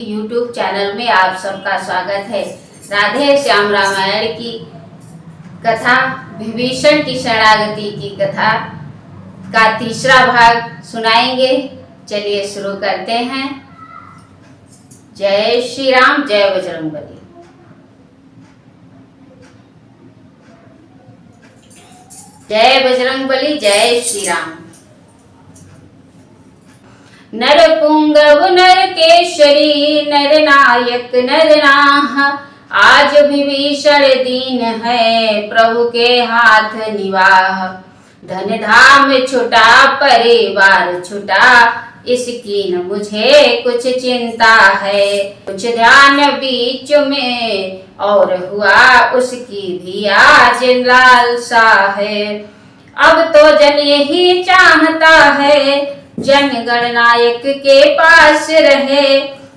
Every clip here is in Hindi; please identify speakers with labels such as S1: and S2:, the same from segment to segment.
S1: YouTube चैनल में आप सबका स्वागत है। राधे श्याम रामायण की कथा, विभीषण की शरणागति की कथा का तीसरा भाग सुनाएंगे। चलिए शुरू करते हैं। जय श्री राम, जय बजरंगबली। जय बजरंगबली, जय श्री राम। नर पुंगव नर केशरी, नर नायक नर नाह, आज विभीषण दीन है, प्रभु के हाथ निवाह। धन धाम छुटा, परिवार छुटा, इसकी न मुझे कुछ चिंता है। कुछ ध्यान बीच में और हुआ, उसकी भी आज लालसा है। अब तो जन यही चाहता है, जन गणनायक के पास रहे,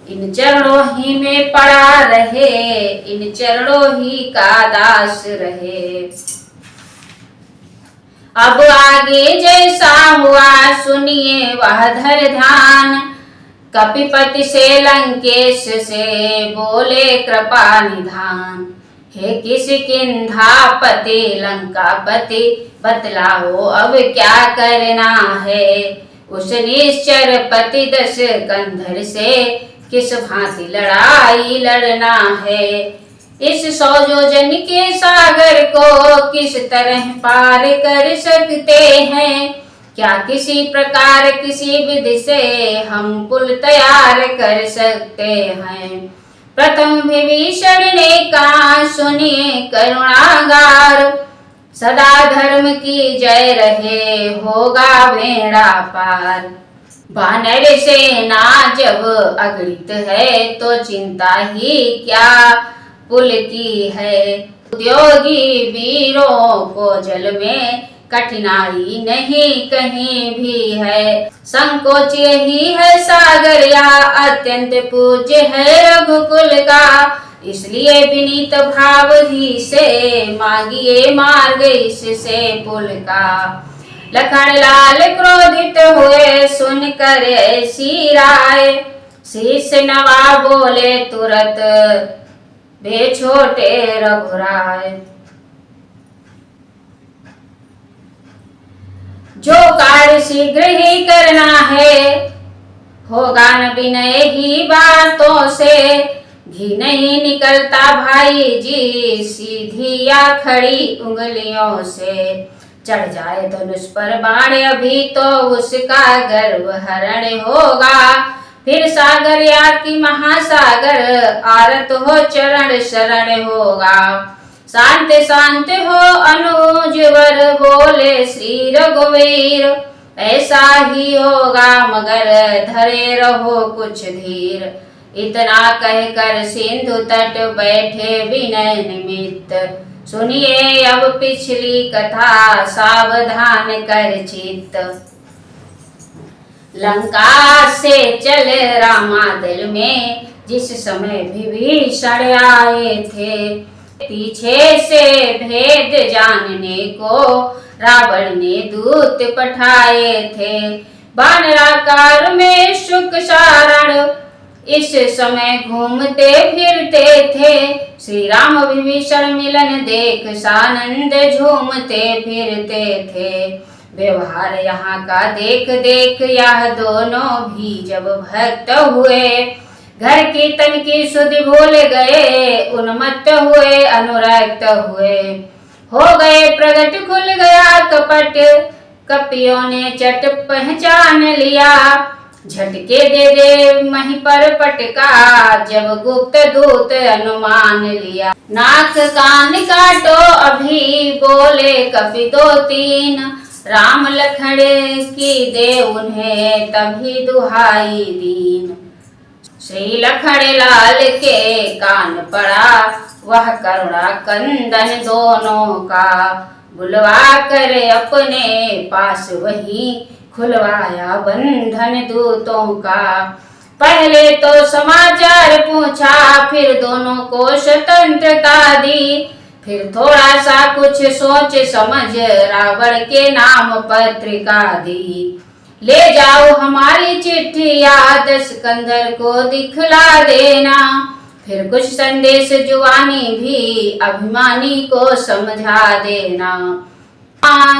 S1: इन चरणों ही में पड़ा रहे, इन चरणों ही का दास रहे। अब आगे जैसा हुआ सुनिए वह धर ध्यान, कपिपति से लंकेश से बोले कृपा निधान। हे किष्किंधापति लंकापति, बतलाओ अब क्या करना है। उस निश्चर पति दश कंधर से किस भांति लड़ाई लड़ना है। इस 100 योजन के सागर को किस तरह पार कर सकते हैं। क्या किसी प्रकार किसी विधि से हम पुल तैयार कर सकते हैं। प्रथम विभीषण ने कहा, सुनिए करुणागार, सदा धर्म की जय रहे, होगा बेड़ा पार। वानर सेना जब अगणित है, तो चिंता ही क्या पुल की है। उद्योगी वीरों को जल में कठिनाई नहीं कहीं भी है। संकोच यही है सागर या अत्यंत पूज्य है रघुकुल का, इसलिए विनीत भाव ही से मांगिए मार्ग इससे पुल का। लखन लाल क्रोधित हुए सुनकर ऐसी राय, शीश नवा बोले तुरत बे छोटे रघुराय। जो कार्य शीघ्र ही करना है, होगा न विनय ही बातों से। घी नहीं निकलता भाई जी, सीधी या खड़ी उंगलियों से। चढ़ जाए धनुष पर बाण अभी, तो उसका गर्व हरण होगा। फिर सागर या कि महासागर, आरत हो चरण शरण होगा। शांत शांत हो अनुजवर, बोले श्री रघुवीर, ऐसा ही होगा मगर धरे रहो कुछ धीर। इतना कहकर सिंधु तट बैठे विनय निमित्त, सुनिए अब पिछली कथा सावधान कर चित्त। लंका से चले रामादल में, जिस समय विभीषण आए थे। पीछे से भेद जानने को रावण ने दूत पठाए थे। वानराकार में शुक सारण, इस समय घूमते फिरते थे। श्री राम विभीषण मिलन देख सानंद झूमते फिरते थे। व्यवहार यहाँ का देख देख यह दोनों भी जब भक्त हुए। घर कीर्तन की सुधि भूल गए, उन्मत्त हुए अनुरक्त हुए। हो गए प्रगट खुल गया कपट, कपियों ने चट पहचान लिया। झटके दे दे मही पर पटका, जब गुप्त दूत अनुमान लिया। नाक कान काटो अभी, बोले कपि 2-3, राम लखन की दे उन्हें तभी दुहाई दीन। श्री लखन लाल के कान पड़ा, वह करुणा कंदन दोनों का। बुलवा कर अपने पास वही, खुलवाया बंधन दूतों का। पहले तो समाचार पूछा, फिर दोनों को स्वतंत्रता दी। फिर थोड़ा सा कुछ सोच समझ रावण के नाम पत्रिका दी। ले जाओ हमारी चिट्ठिया दशकंधर को दिखला देना, फिर कुछ संदेश जुबानी भी अभिमानी को समझा देना।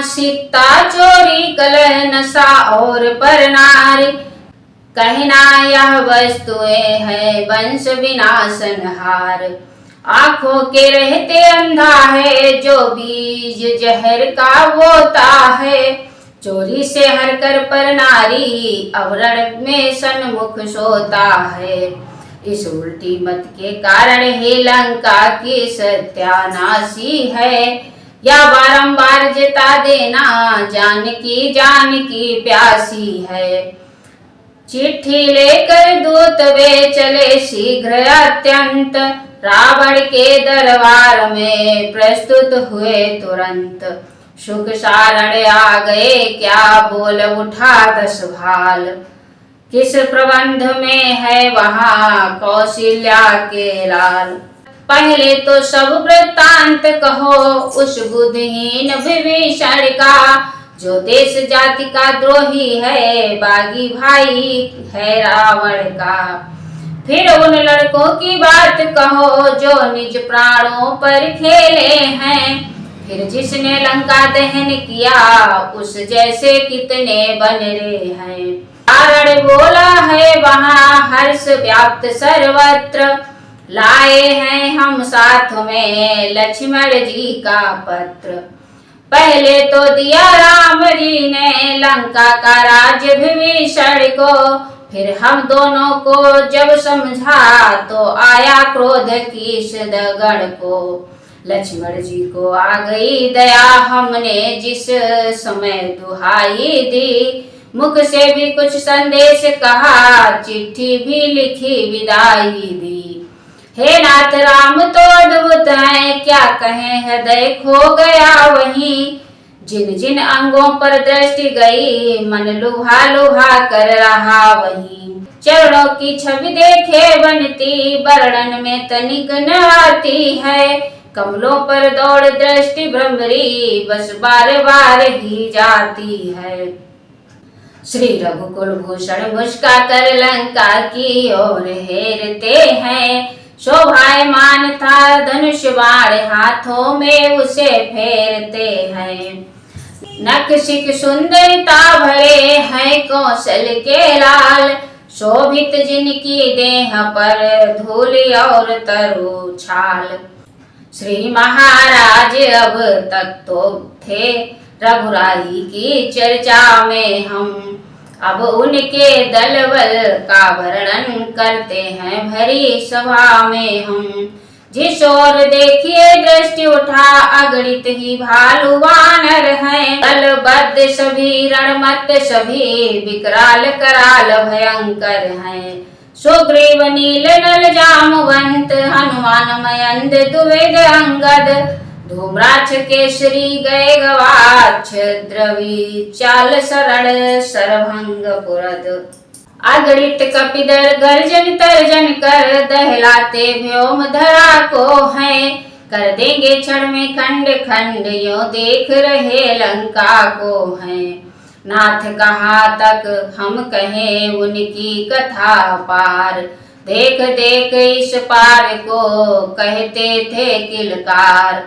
S1: सिक्ता चोरी कलह नशा और पर नारी, कहना यह वस्तुएं है वंश विनाशनहार। आंखों के रहते अंधा है जो बीज जहर का बोता है, चोरी से हर कर पर नारी अवरण में सन्मुख सोता है। इस उल्टी मत के कारण ही लंका की सत्यानाशी है, या बारंबार जता देना जानकी प्यासी है। चिट्ठी लेकर दूत वे चले शीघ्र अत्यंत, रावण के दरबार में प्रस्तुत हुए तुरंत। सुख सारण आ गए क्या बोल उठा 10 भाल, किस प्रबंध में है वहाँ कौशल्या के लाल। पहले तो सब वृत्तांत कहो उस बुद्धिहीन विभीषण का, जो देश जाति का द्रोही है बागी भाई है रावण का। फिर उन लड़कों की बात कहो जो निज प्राणों पर खेले हैं, फिर जिसने लंका दहन किया उस जैसे कितने बनरे हैं। कारण बोला है वहाँ हर्ष व्याप्त सर्वत्र, लाए हैं हम साथ में लक्ष्मण जी का पत्र। पहले तो दिया राम जी ने लंका का राज्य विभीषण को, फिर हम दोनों को जब समझा तो आया क्रोध कीश गण को। लक्ष्मण जी को आ गई दया हमने जिस समय दुहाई दी, मुख से भी कुछ संदेश कहा चिट्ठी भी लिखी विदाई दी। हे नाथ राम तो अद्भुत है क्या कहें हृदय खो गया वहीं, जिन जिन अंगों पर दृष्टि गई मन लुभा लुभा कर रहा वहीं। चरणों की छवि देखे बनती वर्णन में तनिक न आती है, कमलों पर दौड़ दृष्टि भ्रमरी बस बार बार ही जाती है। श्री रघुकुल भूषण मुस्का कर लंका की ओर हेरते हैं, शोभायमान था धनुष बाण हाथों में उसे फेरते हैं। नख शिख सुंदरता भरे हैं कौशल के लाल, शोभित जिनकी देह पर धूल और तरु छाल। श्री महाराज अब तक तो थे रघुराई की चर्चा में हम, अब उनके दल बल का वर्णन करते हैं भरी सभा में हम। जिस ओर देखिए दृष्टि उठा अगणित ही भालू वानर हैं, दलबद्ध सभी रणमत सभी विकराल कराल भयंकर हैं। सुग्रीव नील नल जामवंत हनुमान मयंद द्विविध अंगद, धूम्राक्ष केसरी गए गवाक्ष द्रवी चाल शरण सरभंग पुरद। अगणित कपिदर गर्जन तर्जन कर दहलाते व्योम धरा को हैं, कर देंगे क्षण में खंड खंड यो देख रहे लंका को हैं। नाथ कहाँ तक हम कहें उनकी कथा पार, देख देख इस पार को कहते थे किलकार।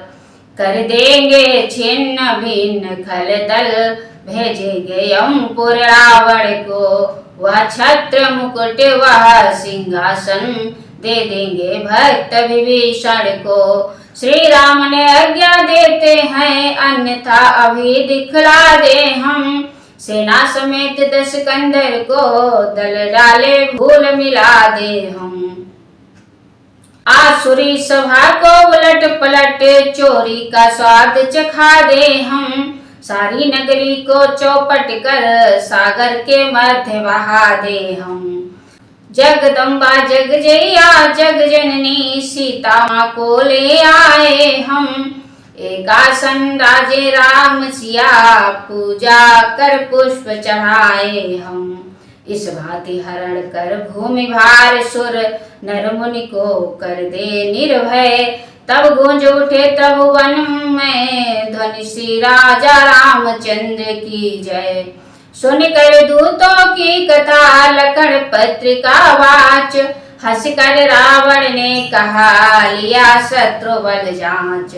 S1: कर देंगे छिन्न भिन्न खल दल भेजेंगे यमपुर रावण को, वह छत्र मुकुट वह सिंहासन दे देंगे भक्त विभीषण को। श्री राम ने आज्ञा देते हैं अन्यथा अभी दिखला दे हम, सेना समेत दशकंधर को दल डाले भूल मिला दे हम। आसुरी सभा को उलट पलट चोरी का स्वाद चखा दे हम, सारी नगरी को चौपट कर सागर के मध्य बहा दे हम। जगदम्बा जगजैया जग जननी सीता माँ को ले आए हम, एक आसन राजे राम सिया पूजा कर पुष्प चढ़ाए हम। इस भांति हरण कर भूमि भार सुर नर मुनि को कर दे निर्भय, तब गूंज उठे तब वन में ध्वनि श्री राजा रामचंद्र की जय। सुनकर दूतों की कथा लखन पत्रिका वाच, हंसकर रावण ने कहा लिया शत्रु बल जांच।